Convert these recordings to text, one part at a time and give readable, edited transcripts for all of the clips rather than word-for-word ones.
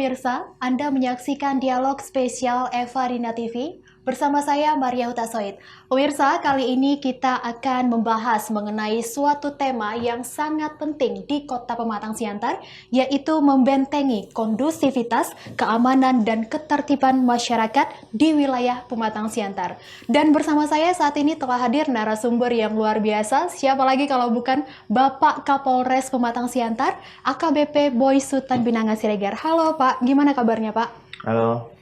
pemirsa, Anda menyaksikan dialog spesial Eva Rina TV bersama saya Maria Hutasoid. Pemirsa, kali ini kita akan membahas mengenai suatu tema yang sangat penting di Kota Pematang Siantar, yaitu membentengi kondusivitas, keamanan, dan ketertiban masyarakat di wilayah Pematang Siantar. Dan bersama saya saat ini telah hadir narasumber yang luar biasa, siapa lagi kalau bukan Bapak Kapolres Pematang Siantar, AKBP Boy Sultan Binanga Siregar. Halo Pak, gimana kabarnya Pak? Halo.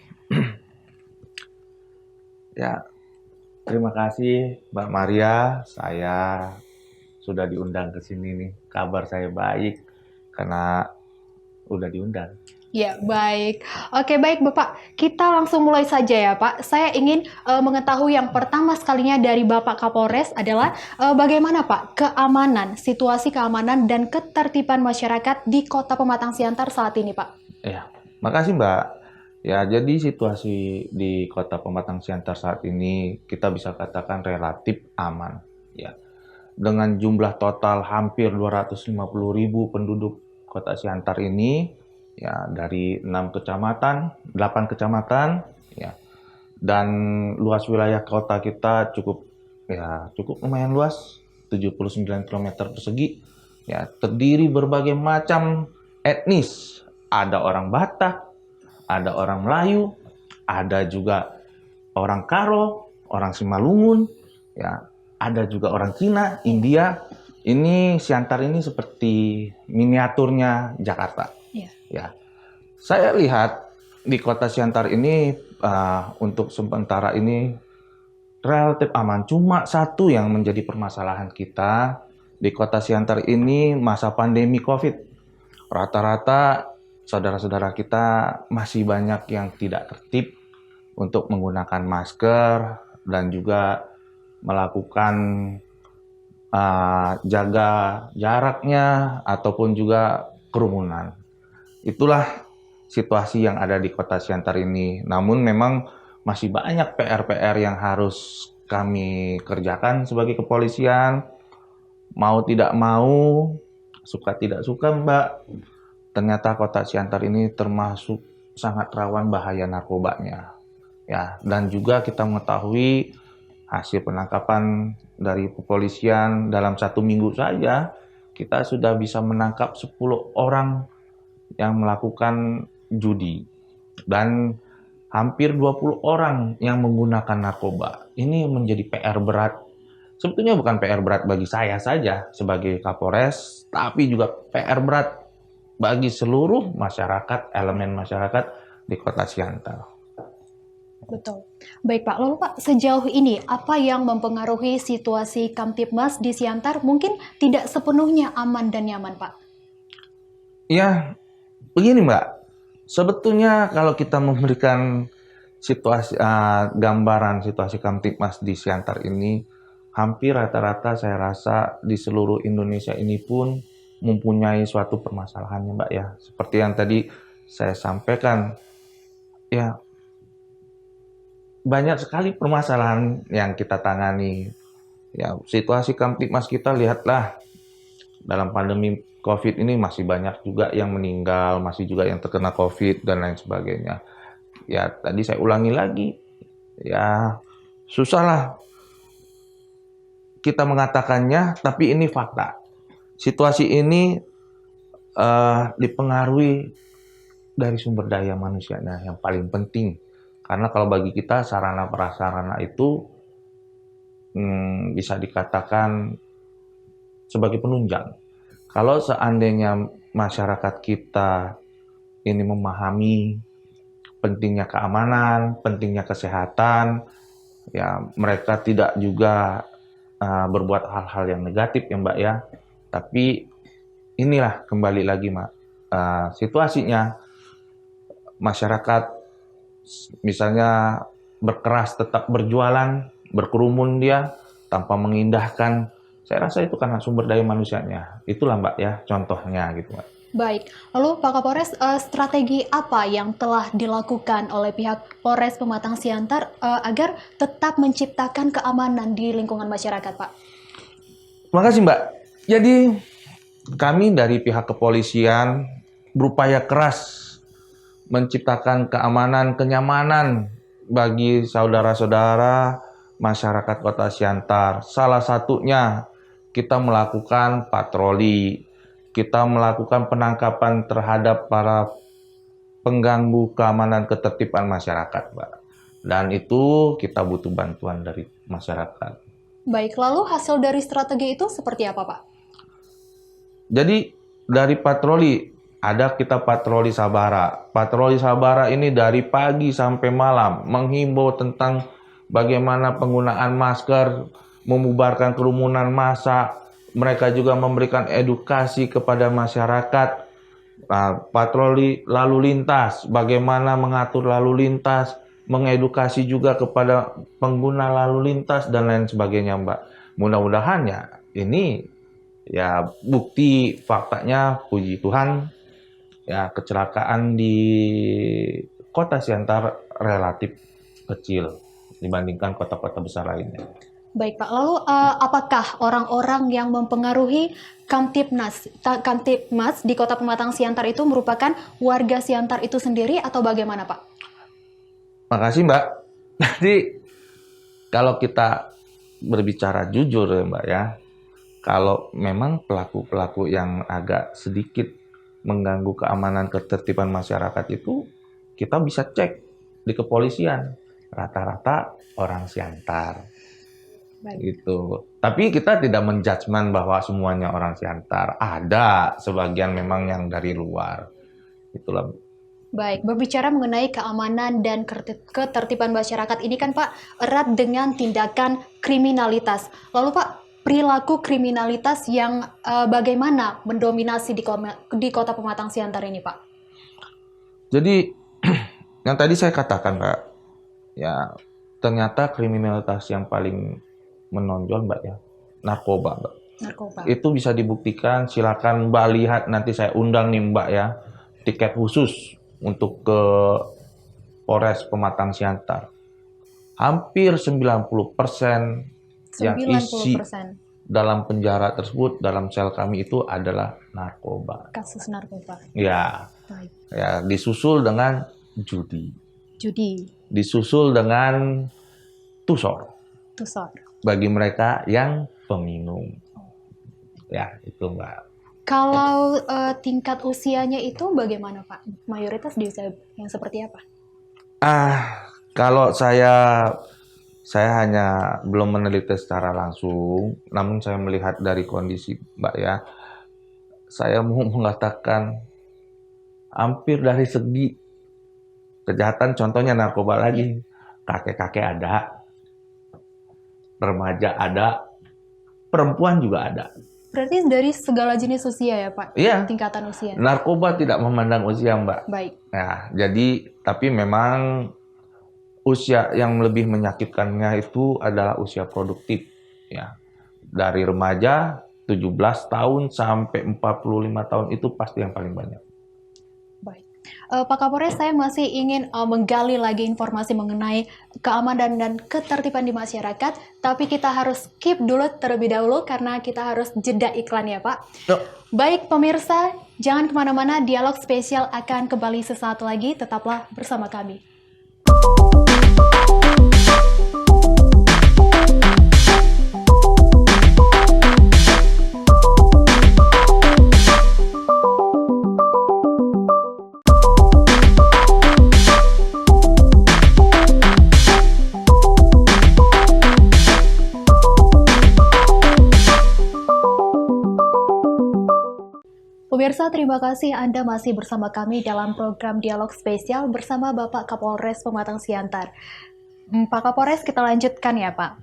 Ya, terima kasih Mbak Maria. Saya sudah diundang ke sini nih. Kabar saya baik karena udah diundang. Ya, baik. Oke, baik Bapak. Kita langsung mulai saja ya Pak. Saya ingin mengetahui yang pertama sekalinya dari Bapak Kapolres adalah bagaimana Pak keamanan, situasi keamanan dan ketertiban masyarakat di Kota Pematang Siantar saat ini Pak. Ya, makasih Mbak. Ya, jadi situasi di Kota Pematang Siantar saat ini kita bisa katakan relatif aman. Ya, dengan jumlah total hampir 250.000 penduduk Kota Siantar ini, ya dari 8 kecamatan, ya, dan luas wilayah kota kita cukup lumayan luas, 79 km persegi, ya terdiri berbagai macam etnis, ada orang Batak, ada orang Melayu, ada juga orang Karo, orang Simalungun, ya, ada juga orang Cina, India. Ini Siantar ini seperti miniaturnya Jakarta. Iya. Ya, saya lihat di kota Siantar ini untuk sementara ini relatif aman. Cuma satu yang menjadi permasalahan kita di kota Siantar ini masa pandemi COVID. Rata-rata saudara-saudara kita masih banyak yang tidak tertib untuk menggunakan masker dan juga melakukan jaga jaraknya ataupun juga kerumunan. Itulah situasi yang ada di Kota Siantar ini. Namun memang masih banyak PR-PR yang harus kami kerjakan sebagai kepolisian. Mau tidak mau, suka tidak suka Mbak, ternyata Kota Siantar ini termasuk sangat rawan bahaya narkobanya. Ya, dan juga kita mengetahui hasil penangkapan dari kepolisian dalam 1 minggu saja, kita sudah bisa menangkap 10 orang yang melakukan judi. Dan hampir 20 orang yang menggunakan narkoba. Ini menjadi PR berat. Sebetulnya bukan PR berat bagi saya saja sebagai Kapolres, tapi juga PR berat bagi seluruh masyarakat, elemen masyarakat di Kota Siantar. Betul. Baik Pak, lalu Pak sejauh ini apa yang mempengaruhi situasi Kamtibmas di Siantar mungkin tidak sepenuhnya aman dan nyaman Pak? Ya, begini Mbak, sebetulnya kalau kita memberikan situasi gambaran situasi Kamtibmas di Siantar ini, hampir rata-rata saya rasa di seluruh Indonesia ini pun mempunyai suatu permasalahannya Mbak ya. Seperti yang tadi saya sampaikan, ya banyak sekali permasalahan yang kita tangani. Ya, situasi Kamtibmas kita lihatlah dalam pandemi COVID ini masih banyak juga yang meninggal, masih juga yang terkena COVID dan lain sebagainya. Ya, tadi saya ulangi lagi, ya susahlah kita mengatakannya, tapi ini fakta. Situasi ini dipengaruhi dari sumber daya manusianya yang paling penting. Karena kalau bagi kita sarana prasarana itu bisa dikatakan sebagai penunjang. Kalau seandainya masyarakat kita ini memahami pentingnya keamanan, pentingnya kesehatan, ya mereka tidak juga berbuat hal-hal yang negatif ya Mbak ya. Tapi inilah kembali lagi Mbak, situasinya masyarakat misalnya berkeras tetap berjualan, berkerumun dia tanpa mengindahkan. Saya rasa itu karena sumber daya manusianya. Itulah Mbak ya contohnya gitu Mbak. Baik, lalu Pak Kapolres, strategi apa yang telah dilakukan oleh pihak Polres Pematang Siantar agar tetap menciptakan keamanan di lingkungan masyarakat, Pak? Terima kasih Mbak. Jadi kami dari pihak kepolisian berupaya keras menciptakan keamanan, kenyamanan bagi saudara-saudara masyarakat Kota Siantar. Salah satunya kita melakukan patroli, kita melakukan penangkapan terhadap para pengganggu keamanan ketertiban masyarakat, Mbak. Dan itu kita butuh bantuan dari masyarakat. Baik, lalu hasil dari strategi itu seperti apa, Pak? Jadi dari patroli, ada kita patroli Sabara. Patroli Sabara ini dari pagi sampai malam menghimbau tentang bagaimana penggunaan masker, membubarkan kerumunan massa. Mereka juga memberikan edukasi kepada masyarakat. Nah, patroli lalu lintas, bagaimana mengatur lalu lintas, mengedukasi juga kepada pengguna lalu lintas dan lain sebagainya, Mbak. Mudah-mudahan ya ini ya bukti faktanya, puji Tuhan, ya kecelakaan di Kota Siantar relatif kecil dibandingkan kota-kota besar lainnya. Baik, Pak. Lalu apakah orang-orang yang mempengaruhi Kamtibmas di Kota Pematang Siantar itu merupakan warga Siantar itu sendiri atau bagaimana, Pak? Makasih, Mbak. Jadi kalau kita berbicara jujur ya, Mbak ya, kalau memang pelaku-pelaku yang agak sedikit mengganggu keamanan ketertiban masyarakat itu, kita bisa cek di kepolisian. Rata-rata orang Siantar. Baik. Gitu. Tapi kita tidak menjudgment bahwa semuanya orang Siantar. Ada sebagian memang yang dari luar. Itulah. Baik, berbicara mengenai keamanan dan ketertiban masyarakat ini kan Pak erat dengan tindakan kriminalitas. Lalu Pak, perilaku kriminalitas yang bagaimana mendominasi di Kota Pematang Siantar ini Pak? Jadi yang tadi saya katakan Pak, ya ternyata kriminalitas yang paling menonjol Mbak ya, narkoba Mbak. Narkoba. Itu bisa dibuktikan, silakan Mbak lihat, nanti saya undang nih Mbak ya, tiket khusus untuk ke Polres Pematang Siantar. Hampir 90% yang isi dalam penjara tersebut, dalam sel kami itu adalah narkoba. Kasus narkoba. Ya, Baik. Ya disusul dengan judi. Disusul dengan tusor. Bagi mereka yang peminum. Ya, itu Mbak. Kalau tingkat usianya itu bagaimana Pak? Mayoritas di usia yang seperti apa? Kalau saya hanya belum meneliti secara langsung, namun saya melihat dari kondisi Mbak ya, saya mau mengatakan hampir dari segi kejahatan, contohnya narkoba lagi, kakek-kakek ada, remaja ada, perempuan juga ada. Berarti dari segala jenis usia ya Pak? Iya. Tingkatan usia. Narkoba tidak memandang usia Mbak. Baik. Nah, jadi tapi memang usia yang lebih menyakitkannya itu adalah usia produktif. Ya, dari remaja 17 tahun sampai 45 tahun itu pasti yang paling banyak. Pak Kapolres, saya masih ingin menggali lagi informasi mengenai keamanan dan ketertiban di masyarakat, tapi kita harus skip dulu terlebih dahulu karena kita harus jeda iklan ya Pak. Baik pemirsa, jangan kemana-mana, dialog spesial akan kembali sesaat lagi, tetaplah bersama kami. Pemirsa, terima kasih Anda masih bersama kami dalam program Dialog Spesial bersama Bapak Kapolres Pematang Siantar. Pak Kapolres, kita lanjutkan ya Pak.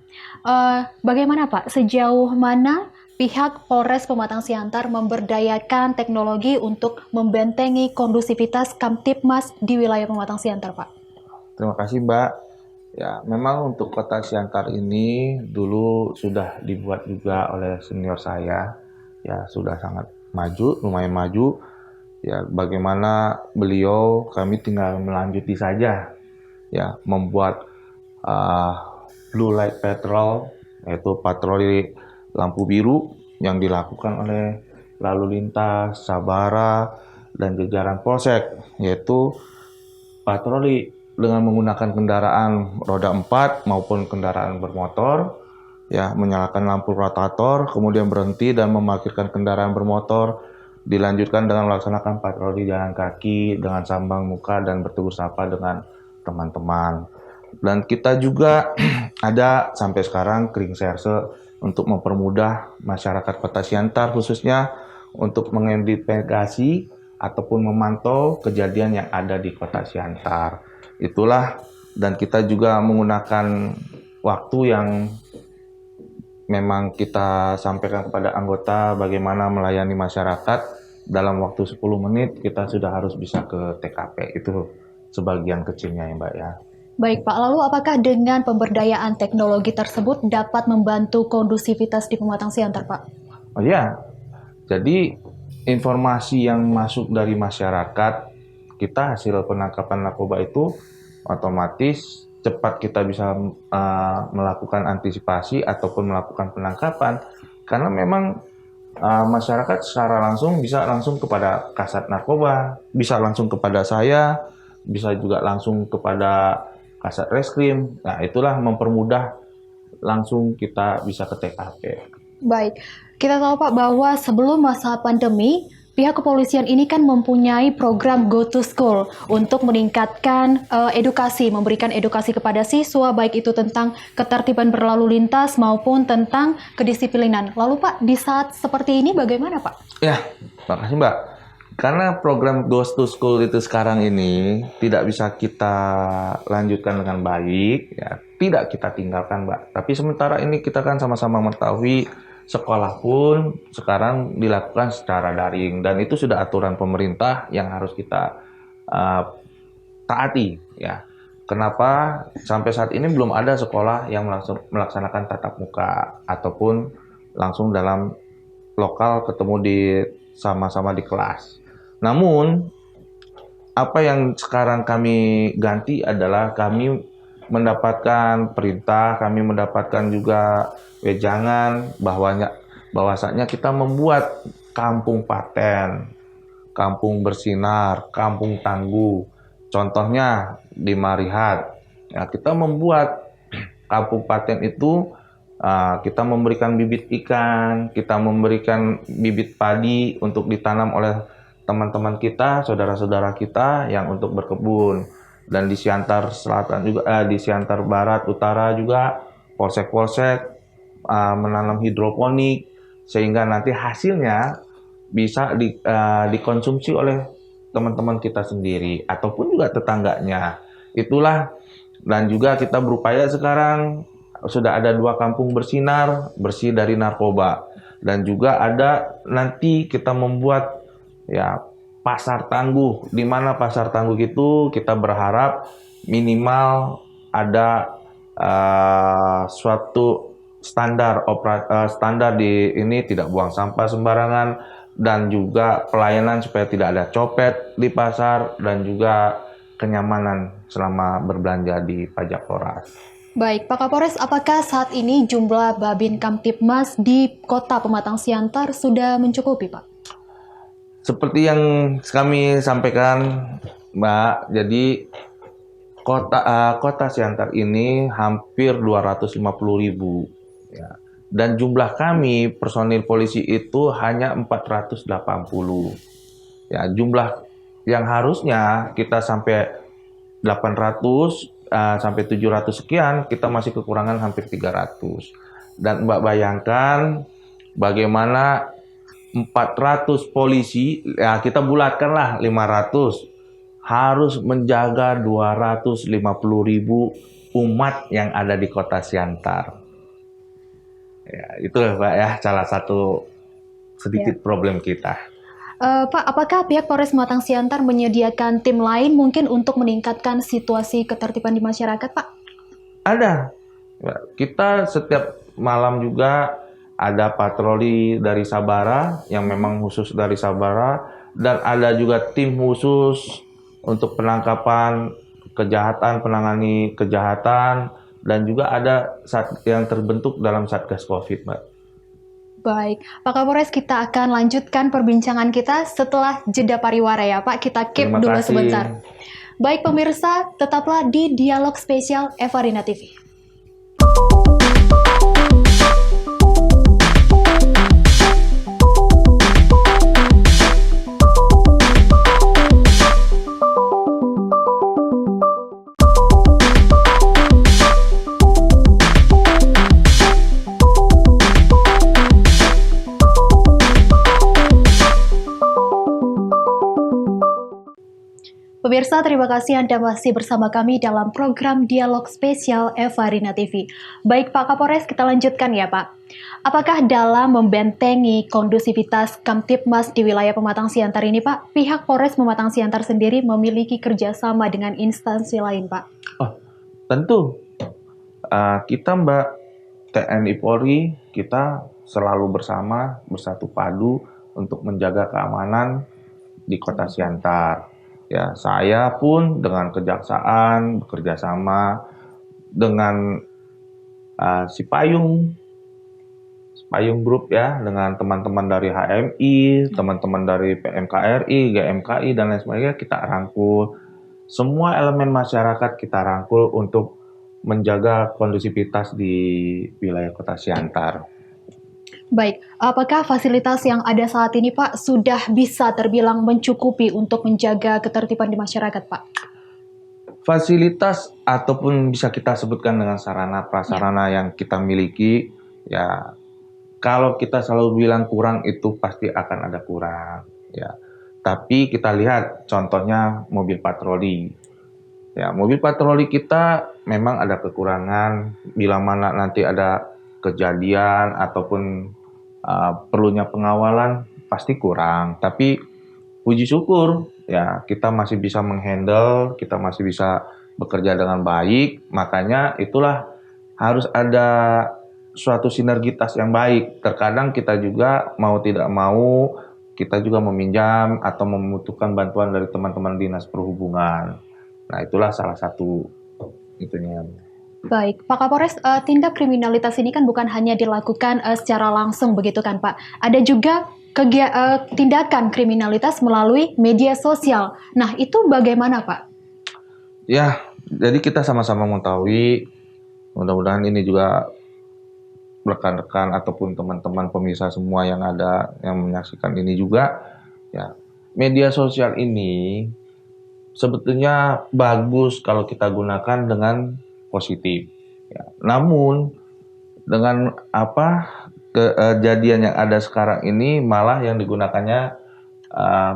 Bagaimana Pak, sejauh mana pihak Polres Pematang Siantar memberdayakan teknologi untuk membentengi kondusivitas Kamtibmas di wilayah Pematang Siantar Pak? Terima kasih Mbak. Ya, memang untuk Kota Siantar ini dulu sudah dibuat juga oleh senior saya. Ya, sudah sangat maju, lumayan maju. Ya, bagaimana beliau, kami tinggal melanjuti saja. Ya, membuat blue light patrol, yaitu patroli lampu biru yang dilakukan oleh lalu lintas, Sabara, dan jajaran Polsek, yaitu patroli dengan menggunakan kendaraan roda 4 maupun kendaraan bermotor, ya, menyalakan lampu rotator, kemudian berhenti dan memarkirkan kendaraan bermotor, dilanjutkan dengan melaksanakan patroli jalan kaki dengan sambang muka dan bertegur sapa dengan teman-teman. Dan kita juga ada sampai sekarang Kring Serse untuk mempermudah masyarakat Kota Siantar khususnya untuk mengidentifikasi ataupun memantau kejadian yang ada di Kota Siantar. Itulah, dan kita juga menggunakan waktu yang memang kita sampaikan kepada anggota bagaimana melayani masyarakat. Dalam waktu 10 menit kita sudah harus bisa ke TKP. Itu sebagian kecilnya ya Mbak ya. Baik Pak, lalu apakah dengan pemberdayaan teknologi tersebut dapat membantu kondusivitas di Pematang Siantar Pak? Oh iya, jadi informasi yang masuk dari masyarakat kita hasil penangkapan narkoba itu otomatis cepat kita bisa melakukan antisipasi ataupun melakukan penangkapan, karena memang masyarakat secara langsung bisa langsung kepada Kasat Narkoba, bisa langsung kepada saya, bisa juga langsung kepada Kasat Reskrim. Nah, itulah mempermudah langsung kita bisa ke TKP. Baik, kita tahu Pak bahwa sebelum masa pandemi, pihak kepolisian ini kan mempunyai program Go to School untuk meningkatkan edukasi, memberikan edukasi kepada siswa, baik itu tentang ketertiban berlalu lintas maupun tentang kedisiplinan. Lalu Pak, di saat seperti ini bagaimana Pak? Ya, makasih Mbak. Karena program Go to School itu sekarang ini tidak bisa kita lanjutkan dengan baik, ya, tidak kita tinggalkan Mbak. Tapi sementara ini kita kan sama-sama mengetahui sekolah pun sekarang dilakukan secara daring, dan itu sudah aturan pemerintah yang harus kita taati. Ya, kenapa sampai saat ini belum ada sekolah yang melaksanakan tatap muka ataupun langsung dalam lokal ketemu di sama-sama di kelas. Namun, apa yang sekarang kami ganti adalah kami mendapatkan perintah, kami mendapatkan juga wejangan bahwasanya kita membuat kampung paten, kampung bersinar, kampung tangguh. Contohnya di Marihat, ya, kita membuat kampung paten itu, kita memberikan bibit ikan, kita memberikan bibit padi untuk ditanam oleh teman-teman kita, saudara-saudara kita yang untuk berkebun. Dan di Siantar Selatan juga, di Siantar Barat, Utara juga, polsek-polsek menanam hidroponik, sehingga nanti hasilnya bisa dikonsumsi oleh teman-teman kita sendiri ataupun juga tetangganya. Itulah, dan juga kita berupaya sekarang sudah ada 2 kampung bersinar, bersih dari narkoba, dan juga ada nanti kita membuat, ya, pasar tangguh, di mana pasar tangguh itu kita berharap minimal ada suatu standar di ini, tidak buang sampah sembarangan, dan juga pelayanan supaya tidak ada copet di pasar, dan juga kenyamanan selama berbelanja di Pajak Poras. Baik, Pak Kapolres, apakah saat ini jumlah Babin Kamtibmas di Kota Pematang Siantar sudah mencukupi, Pak? Seperti yang kami sampaikan, Mbak, jadi kota Siantar ini hampir 250.000, ya. Dan jumlah kami personil polisi itu hanya 480. Ya, jumlah yang harusnya kita sampai 800 sampai 700 sekian, kita masih kekurangan hampir 300. Dan Mbak bayangkan bagaimana 400 polisi, ya kita bulatkanlah 500, harus menjaga 250.000 umat yang ada di Kota Siantar. Ya, itu Pak ya, salah satu sedikit problem kita. Pak, apakah pihak Polres Pematang Siantar menyediakan tim lain mungkin untuk meningkatkan situasi ketertiban di masyarakat, Pak? Ada. Kita setiap malam juga ada patroli dari Sabara, yang memang khusus dari Sabara, dan ada juga tim khusus untuk penangkapan kejahatan, penangani kejahatan, dan juga ada yang terbentuk dalam Satgas Covid, Mbak. Baik, Pak Kapolres, kita akan lanjutkan perbincangan kita setelah jeda pariwara ya, Pak. Kita keep dulu sebentar. Baik pemirsa, tetaplah di Dialog Spesial Evarina TV. Pemirsa, terima kasih Anda masih bersama kami dalam program Dialog Spesial Evarina TV. Baik Pak Kapolres, kita lanjutkan ya Pak. Apakah dalam membentengi kondusivitas Kamtibmas di wilayah Pematang Siantar ini Pak, pihak Polres Pematang Siantar sendiri memiliki kerjasama dengan instansi lain Pak? Oh, tentu. Kita Mbak TNI Polri, kita selalu bersatu padu untuk menjaga keamanan di Kota Siantar. Ya, saya pun dengan kejaksaan bekerja sama dengan Sipayung Group ya, dengan teman-teman dari HMI, teman-teman dari PMKRI, GMKI dan lain sebagainya, kita rangkul. Semua elemen masyarakat kita rangkul untuk menjaga kondusivitas di wilayah Kota Siantar. Baik, apakah fasilitas yang ada saat ini Pak sudah bisa terbilang mencukupi untuk menjaga ketertiban di masyarakat Pak? Fasilitas ataupun bisa kita sebutkan dengan sarana prasarana yang kita miliki, ya kalau kita selalu bilang kurang itu pasti akan ada kurang. Ya, tapi kita lihat contohnya mobil patroli. Ya, mobil patroli kita memang ada kekurangan bila mana nanti ada kejadian ataupun perlunya pengawalan pasti kurang, tapi puji syukur ya kita masih bisa menghandle, kita masih bisa bekerja dengan baik. Makanya itulah harus ada suatu sinergitas yang baik. Terkadang kita juga mau tidak mau kita juga meminjam atau membutuhkan bantuan dari teman-teman dinas perhubungan. Nah itulah salah satu itunya. Baik, Pak Kapolres, tindak kriminalitas ini kan bukan hanya dilakukan secara langsung begitu kan Pak? Ada juga tindakan kriminalitas melalui media sosial. Nah itu bagaimana Pak? Ya, jadi kita sama-sama mengetahui, mudah-mudahan ini juga rekan-rekan ataupun teman-teman pemirsa semua yang ada yang menyaksikan ini juga, ya media sosial ini sebetulnya bagus kalau kita gunakan dengan positif. Ya. Namun dengan kejadian yang ada sekarang ini malah yang digunakannya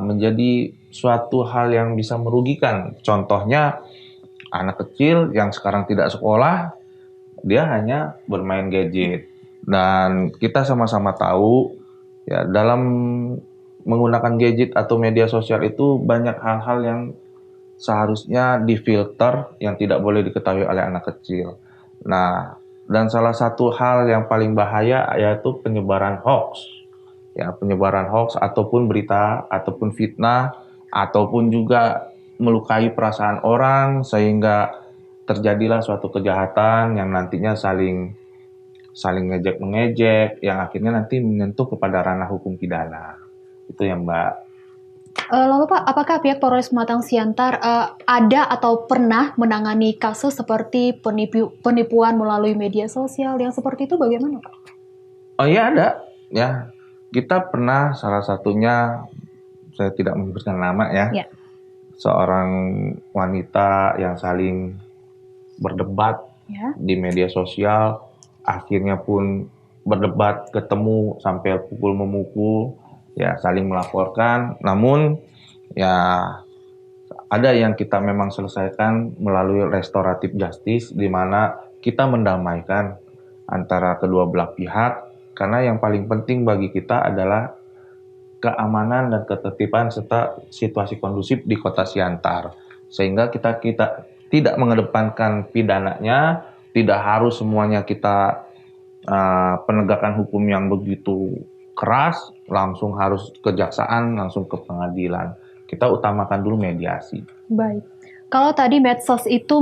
menjadi suatu hal yang bisa merugikan. Contohnya anak kecil yang sekarang tidak sekolah, dia hanya bermain gadget. Dan kita sama-sama tahu ya dalam menggunakan gadget atau media sosial itu banyak hal-hal yang seharusnya difilter yang tidak boleh diketahui oleh anak kecil. Nah, dan salah satu hal yang paling bahaya yaitu penyebaran hoax. Ya, penyebaran hoax ataupun berita ataupun fitnah ataupun juga melukai perasaan orang sehingga terjadilah suatu kejahatan yang nantinya saling ngejek-mengejek yang akhirnya nanti menyentuh kepada ranah hukum pidana. Itu yang Mbak. Lalu Pak, apakah pihak Polres Pematang Siantar ada atau pernah menangani kasus seperti penipuan melalui media sosial yang seperti itu bagaimana Pak? Oh iya ada, ya kita pernah salah satunya, saya tidak menyebutkan nama ya, seorang wanita yang saling berdebat di media sosial, akhirnya pun berdebat ketemu sampai pukul memukul. Ya saling melaporkan, namun ya ada yang kita memang selesaikan melalui restoratif justice di mana kita mendamaikan antara kedua belah pihak karena yang paling penting bagi kita adalah keamanan dan ketertiban serta situasi kondusif di Kota Siantar sehingga kita tidak mengedepankan pidananya, tidak harus semuanya kita penegakan hukum yang begitu keras, langsung harus kejaksaan, langsung ke pengadilan. Kita utamakan dulu mediasi. Baik. Kalau tadi medsos itu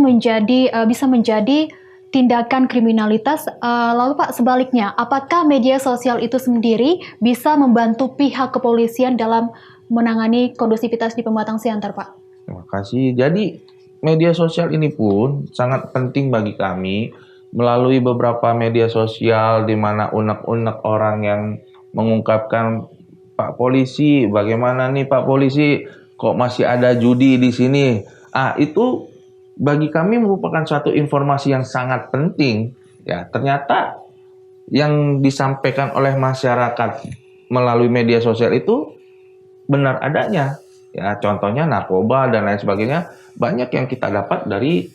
bisa menjadi tindakan kriminalitas, lalu Pak sebaliknya, apakah media sosial itu sendiri bisa membantu pihak kepolisian dalam menangani kondusivitas di Pematang Siantar Pak? Terima kasih. Jadi media sosial ini pun sangat penting bagi kami. Melalui beberapa media sosial di mana unek-unek orang yang mengungkapkan, Pak Polisi, bagaimana nih Pak Polisi, kok masih ada judi di sini? Itu bagi kami merupakan suatu informasi yang sangat penting. Ya, ternyata yang disampaikan oleh masyarakat melalui media sosial itu benar adanya. Ya, contohnya narkoba dan lain sebagainya, banyak yang kita dapat dari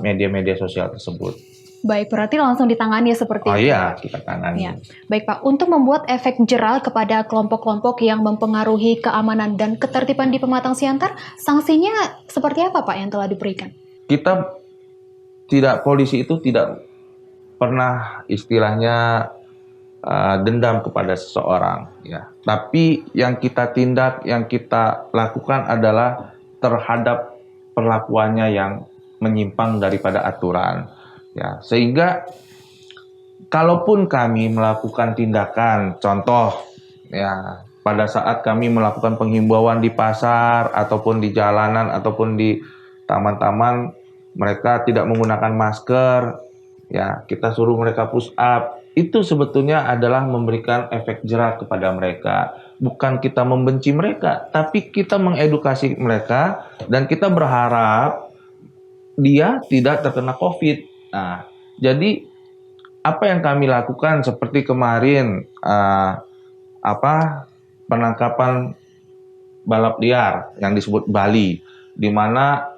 media-media sosial tersebut. Baik, berarti langsung ditangani seperti itu. Iya, kita tangani. Ya. Baik Pak, untuk membuat efek jerah kepada kelompok-kelompok yang mempengaruhi keamanan dan ketertiban di Pematang Siantar, sanksinya seperti apa Pak yang telah diberikan? Polisi itu tidak pernah istilahnya dendam kepada seseorang, ya. Tapi yang kita tindak, yang kita lakukan adalah terhadap perlakuannya yang menyimpang daripada aturan, ya. Sehingga kalaupun kami melakukan tindakan, contoh, ya, pada saat kami melakukan penghimbauan di pasar ataupun di jalanan ataupun di taman-taman, mereka tidak menggunakan masker, ya, kita suruh mereka push up. Itu sebetulnya adalah memberikan efek jerah kepada mereka. Bukan kita membenci mereka, tapi kita mengedukasi mereka dan kita berharap dia tidak terkena COVID. Nah, jadi apa yang kami lakukan seperti kemarin penangkapan balap liar yang disebut Bali, di mana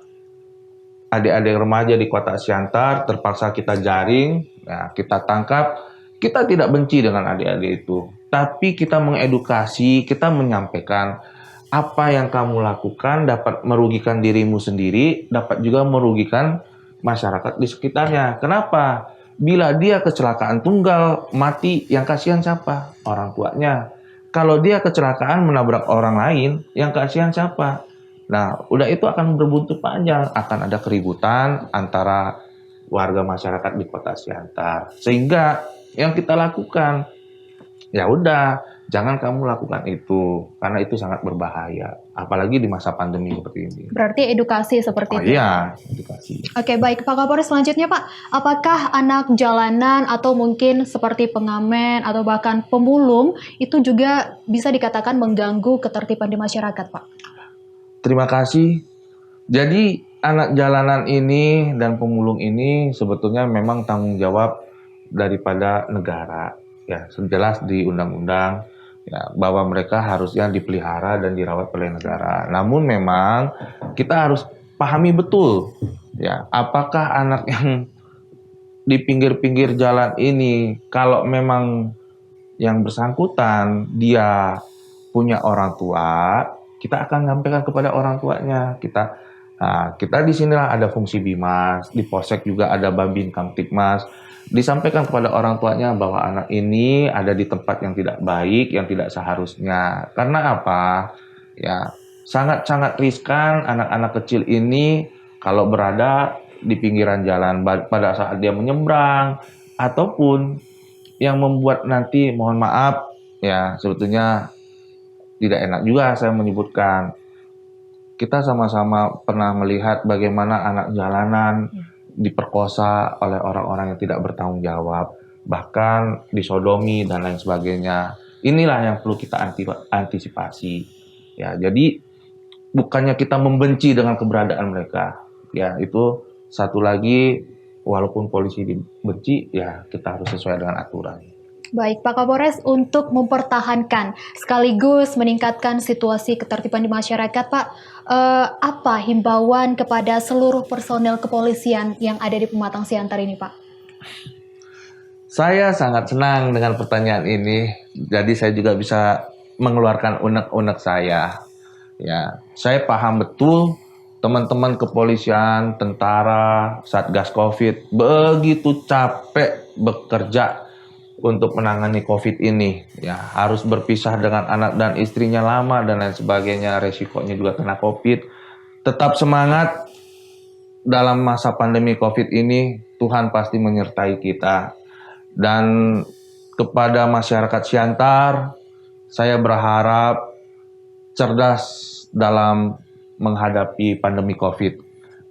adik-adik remaja di Kota Siantar terpaksa kita jaring, ya, kita tangkap. Kita tidak benci dengan adik-adik itu, tapi kita mengedukasi, kita menyampaikan apa yang kamu lakukan dapat merugikan dirimu sendiri, dapat juga merugikan masyarakat di sekitarnya. Kenapa? Bila dia kecelakaan tunggal, mati, yang kasihan siapa? Orang tuanya. Kalau dia kecelakaan menabrak orang lain, yang kasihan siapa? Nah, udah itu akan berbuntut panjang, akan ada keributan antara warga masyarakat di Kota Siantar. Sehingga yang kita lakukan, ya udah, jangan kamu lakukan itu, karena itu sangat berbahaya, apalagi di masa pandemi seperti ini. Berarti edukasi seperti itu? Iya, edukasi. Oke, baik Pak Kapolres, selanjutnya Pak, apakah anak jalanan atau mungkin seperti pengamen atau bahkan pemulung itu juga bisa dikatakan mengganggu ketertiban di masyarakat Pak? Terima kasih. Jadi anak jalanan ini dan pemulung ini sebetulnya memang tanggung jawab daripada negara, ya, jelas di undang-undang, ya, bahwa mereka harusnya dipelihara dan dirawat oleh negara. Namun memang kita harus pahami betul, ya, apakah anak yang di pinggir-pinggir jalan ini, kalau memang yang bersangkutan dia punya orang tua, kita akan sampaikan kepada orang tuanya. Kita di sinilah ada fungsi Bimas, di Polsek juga ada Babin Kamtibmas. Disampaikan kepada orang tuanya bahwa anak ini ada di tempat yang tidak baik, yang tidak seharusnya. Karena apa? Ya, sangat-sangat riskan anak-anak kecil ini kalau berada di pinggiran jalan pada saat dia menyeberang, ataupun yang membuat nanti, mohon maaf, ya, sebetulnya tidak enak juga saya menyebutkan. Kita sama-sama pernah melihat bagaimana anak jalanan diperkosa oleh orang-orang yang tidak bertanggung jawab, bahkan disodomi dan lain sebagainya. Inilah yang perlu kita antisipasi. Ya, jadi bukannya kita membenci dengan keberadaan mereka. Ya, itu satu lagi, walaupun polisi dibenci, ya kita harus sesuai dengan aturan. Baik, Pak Kapolres, untuk mempertahankan sekaligus meningkatkan situasi ketertiban di masyarakat, Pak, apa himbauan kepada seluruh personel kepolisian yang ada di Pematang Siantar ini, Pak? Saya sangat senang dengan pertanyaan ini, jadi saya juga bisa mengeluarkan unek-unek saya. Ya, saya paham betul teman-teman kepolisian, tentara, Satgas COVID begitu capek bekerja untuk menangani COVID ini, ya, harus berpisah dengan anak dan istrinya lama dan lain sebagainya, resikonya juga kena COVID. Tetap semangat dalam masa pandemi COVID ini, Tuhan pasti menyertai kita. Dan kepada masyarakat Siantar, saya berharap cerdas dalam menghadapi pandemi COVID.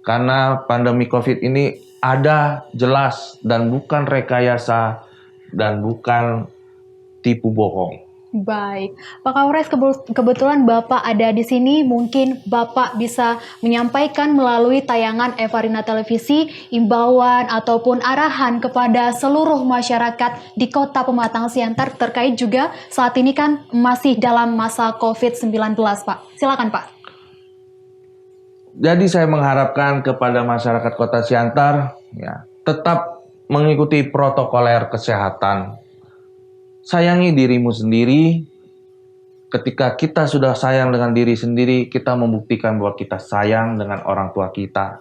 Karena pandemi COVID ini ada jelas dan bukan rekayasa dan bukan tipu bohong. Baik, Pak Kapolres, kebetulan Bapak ada di sini, mungkin Bapak bisa menyampaikan melalui tayangan Evarina Televisi imbauan ataupun arahan kepada seluruh masyarakat di Kota Pematang Siantar terkait juga saat ini kan masih dalam masa COVID-19, Pak. Silakan, Pak. Jadi saya mengharapkan kepada masyarakat Kota Siantar ya, tetap mengikuti protokoler kesehatan. Sayangi dirimu sendiri. Ketika kita sudah sayang dengan diri sendiri, kita membuktikan bahwa kita sayang dengan orang tua kita.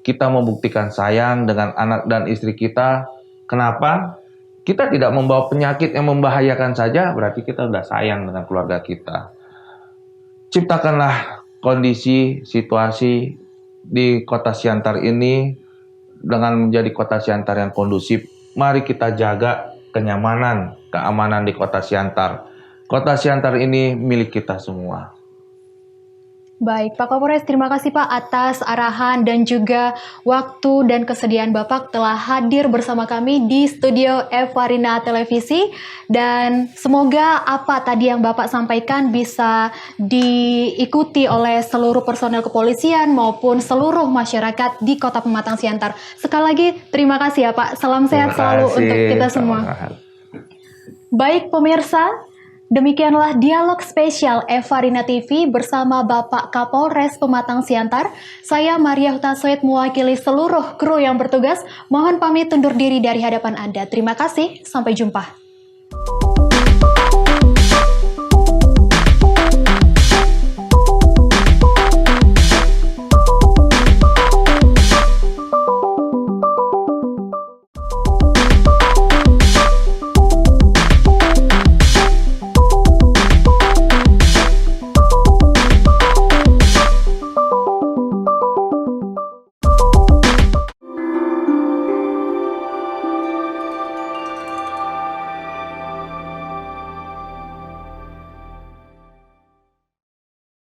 Kita membuktikan sayang dengan anak dan istri kita. Kenapa? Kita tidak membawa penyakit yang membahayakan saja, berarti kita sudah sayang dengan keluarga kita. Ciptakanlah kondisi, situasi di Kota Siantar ini dengan menjadi Kota Siantar yang kondusif. Mari kita jaga kenyamanan, keamanan di Kota Siantar. Kota Siantar ini milik kita semua. Baik, Pak Kapolres, terima kasih Pak atas arahan dan juga waktu dan kesediaan Bapak telah hadir bersama kami di studio Evarina Televisi. Dan semoga apa tadi yang Bapak sampaikan bisa diikuti oleh seluruh personel kepolisian maupun seluruh masyarakat di Kota Pematang Siantar. Sekali lagi, terima kasih ya Pak. Salam sehat selalu untuk kita semua. Baik pemirsa, demikianlah dialog spesial Evarina TV bersama Bapak Kapolres Pematang Siantar. Saya Maria Hutasoid mewakili seluruh kru yang bertugas. Mohon pamit undur diri dari hadapan Anda. Terima kasih, sampai jumpa.